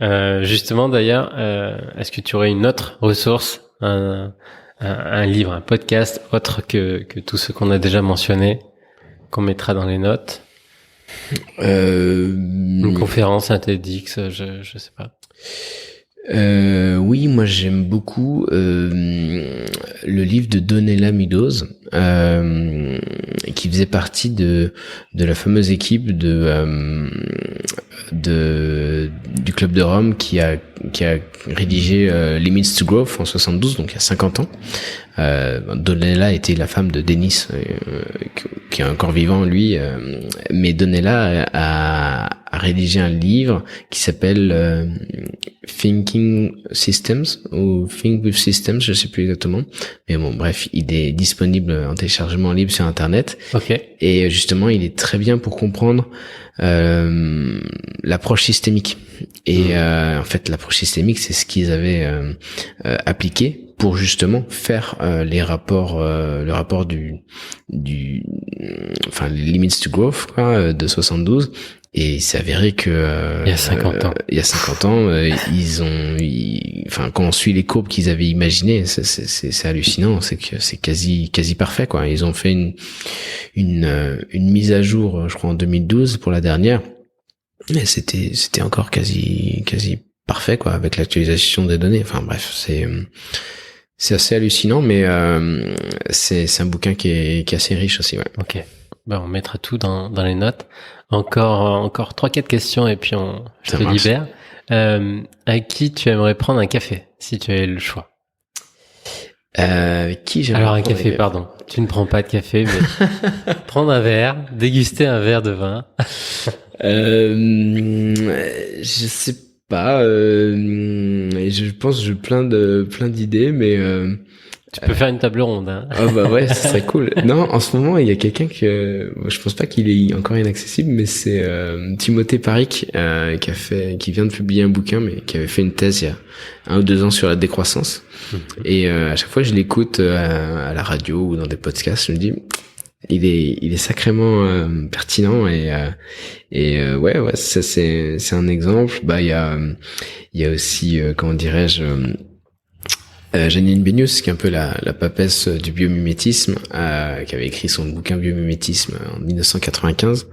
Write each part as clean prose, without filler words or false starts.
Justement, d'ailleurs, est-ce que tu aurais une autre ressource, un livre, un podcast autre que tous ceux qu'on a déjà mentionnés, qu'on mettra dans les notes? Une conférence, un TEDx, je sais pas. Oui, moi j'aime beaucoup le livre de Donella Meadows, qui faisait partie de la fameuse équipe du Club de Rome qui a rédigé Limits to Growth en 72, donc il y a 50 ans. Donella était la femme de Dennis, qui est encore vivant lui, mais Donella a rédigé un livre qui s'appelle Thinking Systems ou Think with Systems, je sais plus exactement, mais bon bref, il est disponible en téléchargement libre sur internet. Ok. Et justement il est très bien pour comprendre l'approche systémique. Et en fait l'approche systémique, c'est ce qu'ils avaient appliqué pour justement faire le rapport du enfin les Limits to Growth quoi, de 72. Et il s'est avéré que il y a 50 ans, enfin quand on suit les courbes qu'ils avaient imaginées, c'est hallucinant, c'est que c'est quasi parfait quoi. Ils ont fait une mise à jour, je crois en 2012 pour la dernière, et c'était encore quasi parfait quoi, avec l'actualisation des données. Enfin bref, c'est assez hallucinant, mais c'est un bouquin qui est assez riche aussi, ouais. Ok. Ben, on mettra tout dans les notes. Encore 3-4 questions et puis je te libère. À qui tu aimerais prendre un café si tu avais le choix? Qui j'aimerais Alors un café, pardon. Tu ne prends pas de café, mais prendre un verre, déguster un verre de vin. Je sais pas. Je pense que j'ai plein d'idées, mais tu peux faire une table ronde, hein. Ah bah ouais, ça serait cool. Non, en ce moment, il y a quelqu'un que je pense pas qu'il est encore inaccessible, mais c'est Timothée Paric qui vient de publier un bouquin, mais qui avait fait une thèse il y a 1 ou 2 ans sur la décroissance. Et à chaque fois que je l'écoute à la radio ou dans des podcasts, je me dis il est sacrément pertinent et ouais ça c'est un exemple. Bah il y a aussi comment dirais-je, Janine Benyus, qui est un peu la papesse du biomimétisme, qui avait écrit son bouquin Biomimétisme en 1995.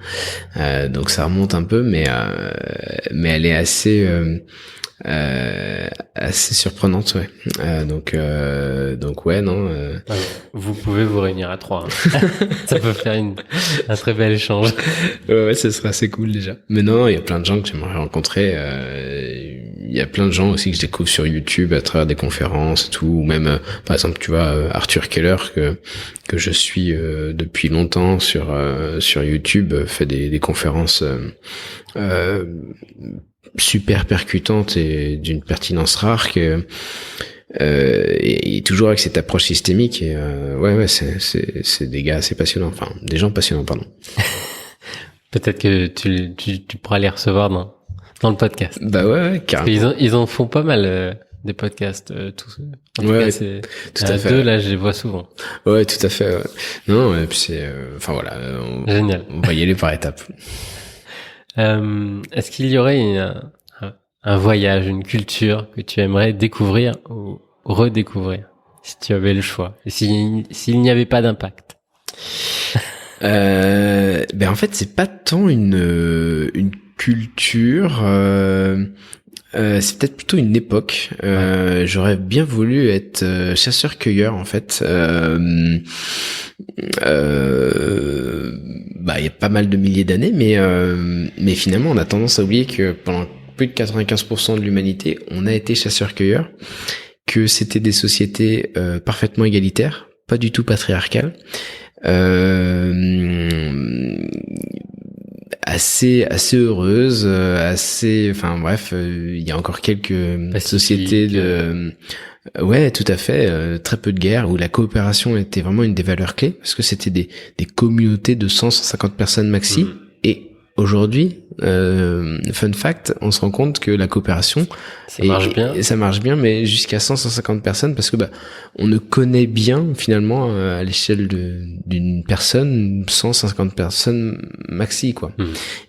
Donc ça remonte un peu, mais elle est assez surprenante, ouais. Donc ouais, non. Vous pouvez vous réunir à 3. Hein. Ça peut faire un très bel échange. Ouais, ça serait assez cool déjà. Mais non, il y a plein de gens que j'aimerais rencontrer. Il y a plein de gens aussi que je découvre sur YouTube à travers des conférences et tout, ou même par exemple tu vois Arthur Keller que je suis depuis longtemps sur YouTube, fait des conférences super percutantes et d'une pertinence rare et toujours avec cette approche systémique. Et ouais c'est des gars assez passionnants, enfin des gens passionnants, pardon. Peut-être que tu pourras les recevoir dans le podcast. Bah ouais, carrément. Ils en font pas mal des podcasts, tous. En tout cas, c'est tout à fait. Deux, là, je les vois souvent. Ouais, tout à fait. Ouais. Non, et puis c'est, enfin voilà. Génial. On va y aller par étapes. Est-ce qu'il y aurait un voyage, une culture que tu aimerais découvrir ou redécouvrir, si tu avais le choix, et s'il n'y avait pas d'impact? Ben en fait, c'est pas tant une culture, c'est peut-être plutôt une époque. J'aurais bien voulu être chasseur-cueilleur en fait. Bah il y a pas mal de milliers d'années, mais finalement on a tendance à oublier que pendant plus de 95% de l'humanité, on a été chasseur-cueilleur, que c'était des sociétés parfaitement égalitaires, pas du tout patriarcales. Assez heureuse, enfin bref, il y a encore quelques sociétés ouais, tout à fait, très peu de guerres, où la coopération était vraiment une des valeurs clés, parce que c'était des communautés de 100-150 personnes maxi, et aujourd'hui, fun fact, on se rend compte que la coopération Ça marche bien. et ça marche bien, mais jusqu'à 100-150 personnes, parce que on ne connaît bien finalement à l'échelle d'une personne 150 personnes maxi quoi.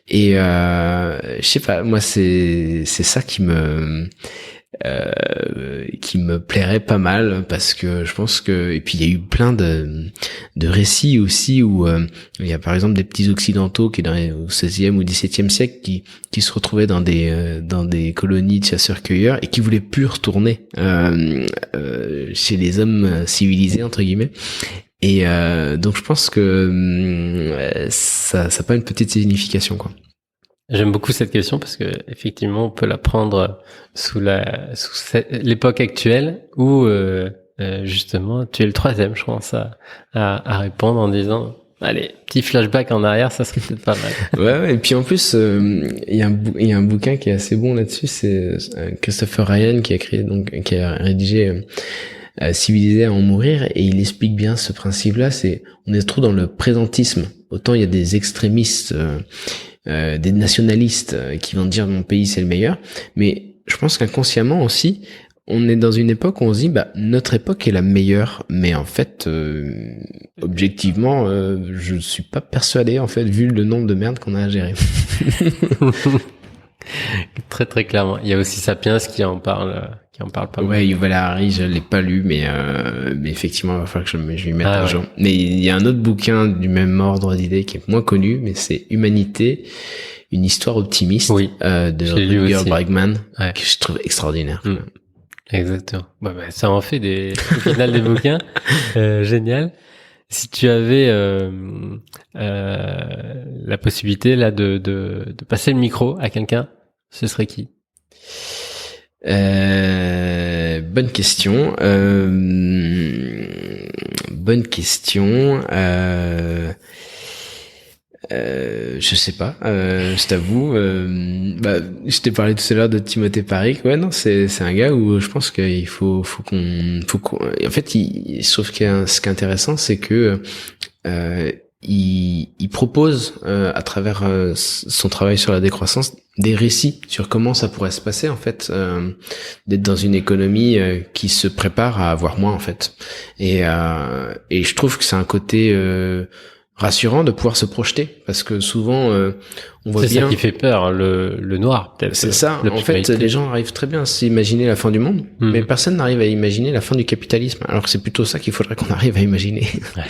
Et je sais pas, moi c'est ça qui me plairait pas mal, parce que je pense que, et puis il y a eu plein de récits aussi où il y a par exemple des petits occidentaux qui au 16e ou 17e siècle qui se retrouvaient dans des colonies de chasseurs-cueilleurs et qui voulaient plus retourner chez les hommes civilisés entre guillemets. Et donc je pense que ça a pas une petite signification quoi. J'aime beaucoup cette question parce que effectivement on peut la prendre sous l'époque actuelle où justement tu es le troisième, je pense, à répondre en disant allez, petit flashback en arrière, ça serait peut-être pas mal. Ouais, et puis en plus il y a un bouquin qui est assez bon là-dessus, c'est Christopher Ryan qui a rédigé Civilisé à en mourir, et il explique bien ce principe-là. On est trop dans le présentisme. Autant il y a des extrémistes, des nationalistes qui vont dire mon pays c'est le meilleur, mais je pense qu'inconsciemment aussi on est dans une époque où on se dit notre époque est la meilleure, mais en fait objectivement je suis pas persuadé en fait, vu le nombre de merde qu'on a à gérer. Très très clairement. Il y a aussi Sapiens qui en parle pas mal. Ouais, Yuval Harari, je l'ai pas lu, mais effectivement, il va falloir que je lui mette un jour. Mais il y a un autre bouquin du même ordre d'idées qui est moins connu, mais c'est Humanité, une histoire optimiste, de Rutger Bregman, que je trouve extraordinaire. Exactement. Ça en fait au final des bouquins. Génial. Si tu avais la possibilité là de passer le micro à quelqu'un, ce serait qui? Bonne question. Je sais pas. Je t'avoue. Je t'ai parlé tout à l'heure de Timothée Paric. Ouais, non, c'est un gars où je pense qu'il faut qu'on. En fait, je trouve que ce qui est intéressant, c'est que il propose à travers son travail sur la décroissance des récits sur comment ça pourrait se passer en fait, d'être dans une économie qui se prépare à avoir moins en fait, et je trouve que c'est un côté rassurant de pouvoir se projeter, parce que souvent on voit bien, c'est ça qui fait peur, le noir peut-être. C'est ça, en fait les gens arrivent très bien à s'imaginer la fin du monde, mais personne n'arrive à imaginer la fin du capitalisme, alors que c'est plutôt ça qu'il faudrait qu'on arrive à imaginer. Ouais.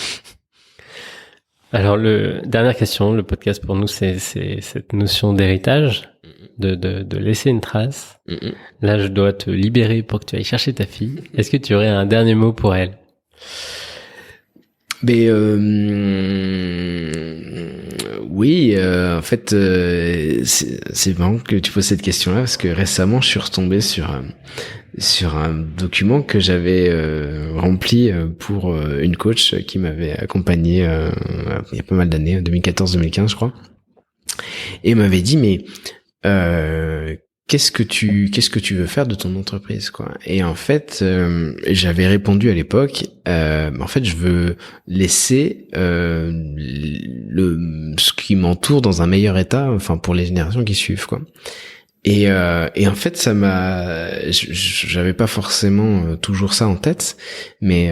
Alors dernière question, le podcast pour nous c'est cette notion d'héritage, de laisser une trace. Là je dois te libérer pour que tu ailles chercher ta fille. Est-ce que tu aurais un dernier mot pour elle? Mais oui, en fait c'est marrant que tu poses cette question-là, parce que récemment je suis retombé sur un document que j'avais rempli pour une coach qui m'avait accompagné il y a pas mal d'années, 2014-2015 je crois, et m'avait dit mais qu'est-ce que tu veux faire de ton entreprise quoi. Et en fait j'avais répondu à l'époque en fait je veux laisser ce qui m'entoure dans un meilleur état, enfin pour les générations qui suivent quoi. Et en fait j'avais pas forcément toujours ça en tête, mais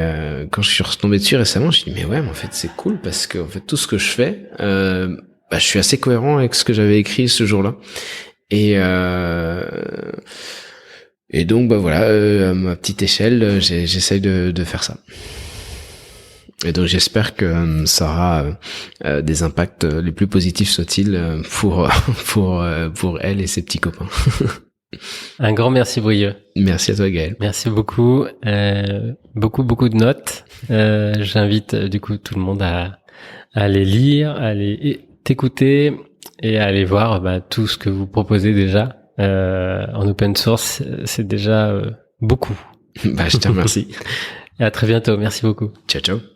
quand je suis retombé dessus récemment, je me suis dit mais ouais, mais en fait c'est cool, parce que en fait tout ce que je fais je suis assez cohérent avec ce que j'avais écrit ce jour-là. Et donc voilà, à ma petite échelle, j'essaye de faire ça. Et donc j'espère que ça aura des impacts les plus positifs soient-ils pour elle et ses petits copains. Un grand merci Brieux. Merci à toi Gaël. Merci beaucoup. Beaucoup de notes. J'invite du coup tout le monde à aller lire, à aller t'écouter et à aller voir tout ce que vous proposez déjà en open source. C'est déjà beaucoup. Je te remercie. Et à très bientôt. Merci beaucoup. Ciao.